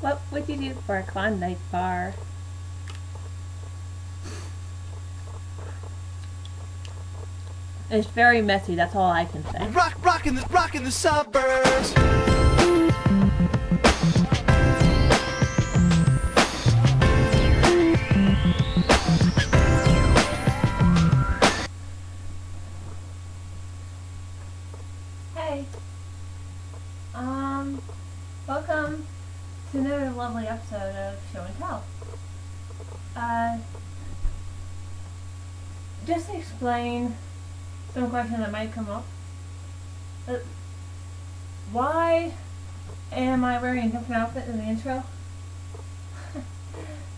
What would you do for a Klondike bar? It's very messy, that's all I can say. Rockin' the suburbs. Hey. Welcome to another lovely episode of Show and Tell. Just to explain some questions that might come up. Why am I wearing a different outfit in the intro?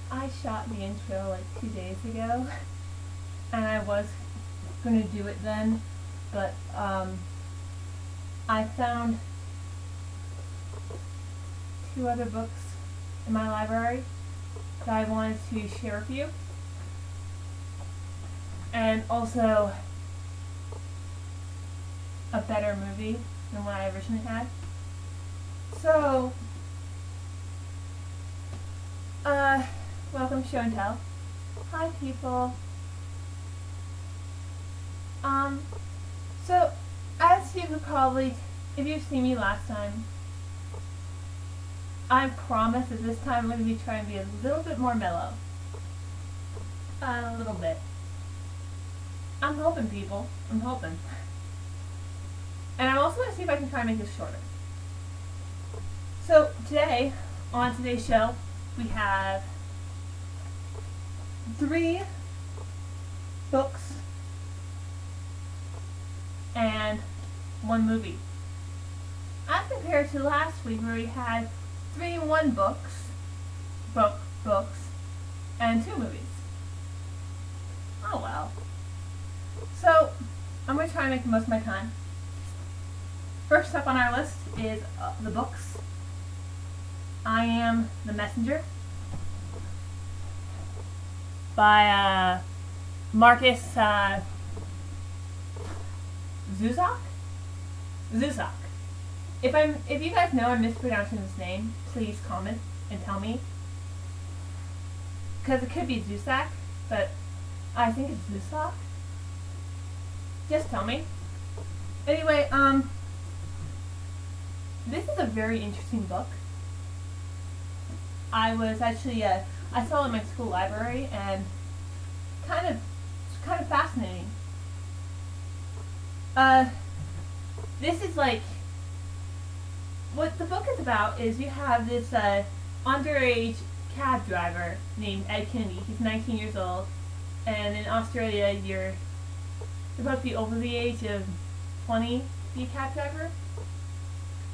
I shot the intro like 2 days ago, and I was going to do it then, but I found 2 other books in my library that I wanted to share with you, and also a better movie than what I originally had. So, welcome to Show and Tell. Hi people. So, as you could probably, if you've seen me last time, I promise that this time I'm going to be trying to be a little bit more mellow. A little bit. I'm hoping, people. I'm hoping. And I'm also going to see if I can try and make this shorter. So today, on today's show, we have 3 books and 1 movie. As compared to last week where we had 3 and 1 books, and 2 movies. Oh well. So, I'm going to try and make the most of my time. First up on our list is the books. I Am the Messenger by Markus Zusak? Zusak. If you guys know I'm mispronouncing his name, please comment and tell me. Because it could be Zusak, but I think it's Zusak. Just tell me. Anyway, this is a very interesting book. I was actually, I saw it in my school library, and it's kind of fascinating. This is like, what the book is about is you have this underage cab driver named Ed Kennedy. He's 19 years old, and in Australia you're supposed to be over the age of 20 to be a cab driver.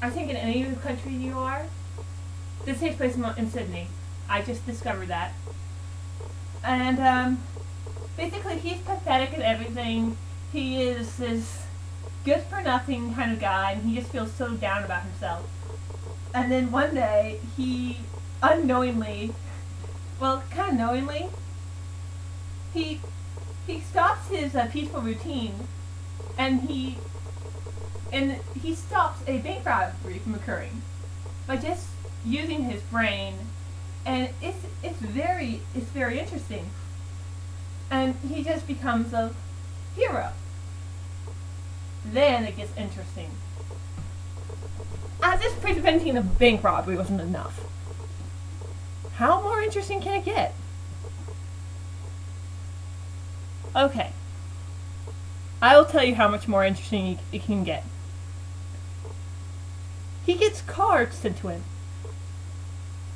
I think in any other country you are. This takes place in Sydney. I just discovered that. And basically he's pathetic at everything. He is this good-for-nothing kind of guy, and he just feels so down about himself. And then one day, he unknowingly, well, kind of knowingly, he stops his peaceful routine, and he stops a bank robbery from occurring by just using his brain, and it's very interesting, and he just becomes a hero. Then it gets interesting. As if preventing a bank robbery wasn't enough, how more interesting can it get? Okay, I will tell you how much more interesting it can get. He gets cards sent to him.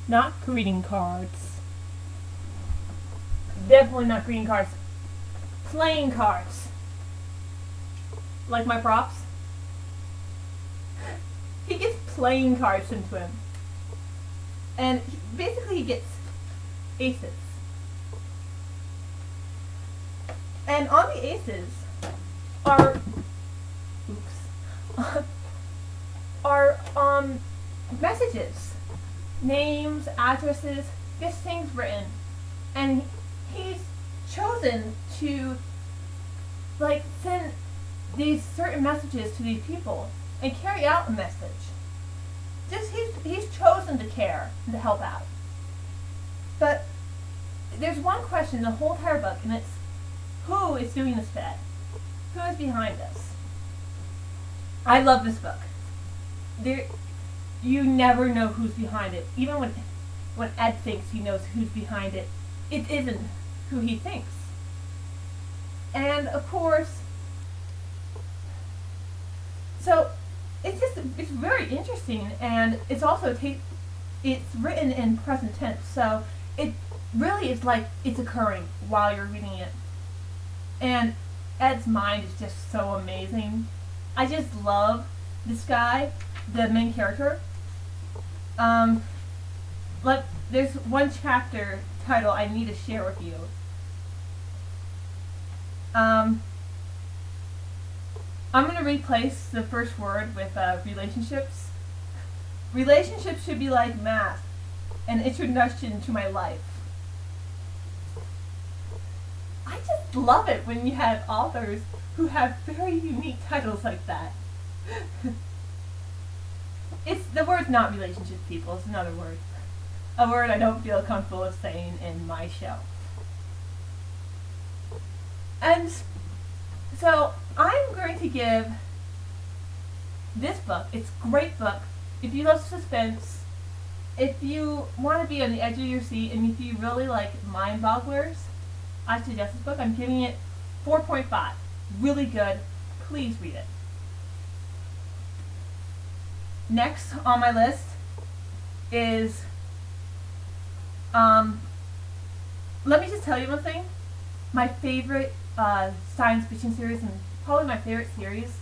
Not greeting cards. Definitely not greeting cards. Playing cards. Like my props. He gets playing cards sent to him. And basically he gets aces. And on the aces are messages, names, addresses, just things written, and he's chosen to send these certain messages to these people and carry out a message. just he's chosen to care and to help out. But there's one question in the whole entire book, and it's who is doing this to Ed? Who is behind this? I love this book. You never know who's behind it. Even when Ed thinks he knows who's behind it, it isn't who he thinks. And of course, so it's very interesting, and it's also it's written in present tense, so it really is like it's occurring while you're reading it. And Ed's mind is just so amazing. I just love this guy, the main character. There's one chapter title I need to share with you. I'm going to replace the first word with relationships. Relationships should be like math, an introduction to my life. I just love it when you have authors who have very unique titles like that. The word's not relationships, people. It's another word. A word I don't feel comfortable with saying in my show. And so I'm going to give this book, it's a great book, if you love suspense, if you want to be on the edge of your seat, and if you really like mind bogglers, I suggest this book. I'm giving it 4.5. Really good. Please read it. Next on my list is, let me just tell you one thing. My favorite science fiction series, and probably my favorite series,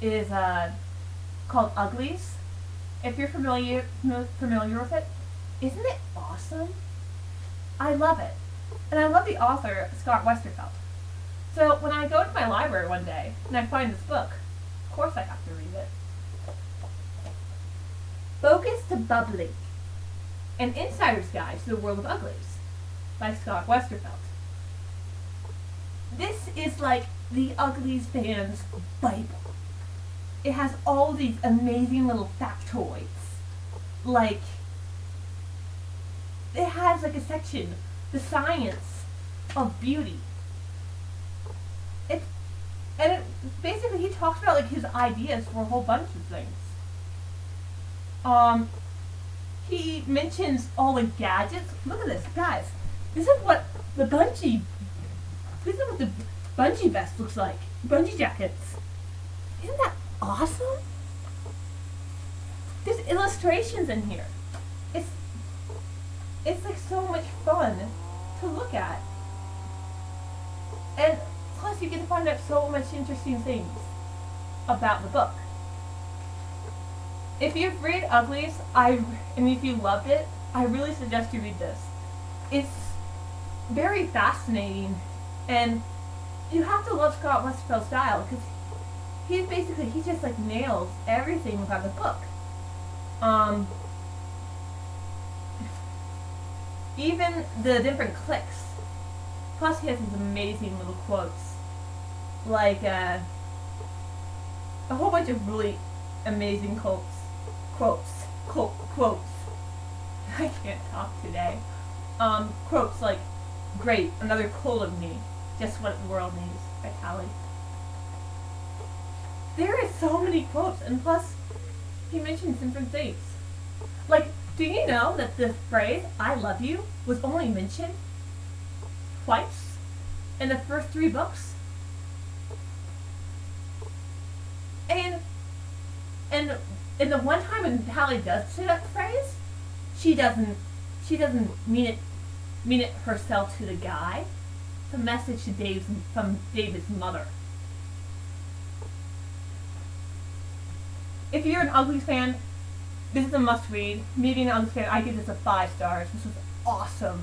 is called Uglies. If you're familiar with it, isn't it awesome? I love it. And I love the author, Scott Westerfeld. So when I go to my library one day and I find this book, of course I have to read it. Bogus to Bubly, An Insider's Guide to the World of Uglies by Scott Westerfeld. This is like the Uglies fans' Bible. It has all these amazing little factoids. Like, it has like a section, the science of beauty. Basically he talks about like his ideas for a whole bunch of things. He mentions all the gadgets. Look at this, guys. This is what the bungee vest looks like. Bungee jackets. Isn't that awesome? There's illustrations in here. It's like so much fun to look at. And plus you get to find out so much interesting things about the book. If you've read Uglies, and if you loved it, I really suggest you read this. It's very fascinating, and you have to love Scott Westerfeld's style, because he just like nails everything about the book. Even the different clicks. Plus he has these amazing little quotes. Like, a whole bunch of really amazing quotes. I can't talk today. Quotes like, great, another quote of me. Just what the world needs, by Tally. There is so many quotes, and plus, he mentions different things. Like, do you know that the phrase, I love you, was only mentioned twice in the first 3 books? And the one time when Hallie does say that phrase, she doesn't mean it herself to the guy. It's a message from David's mother. If you're an Uglies fan, this is a must read. Maybe an Uglies fan, I give this a 5 stars. This was awesome.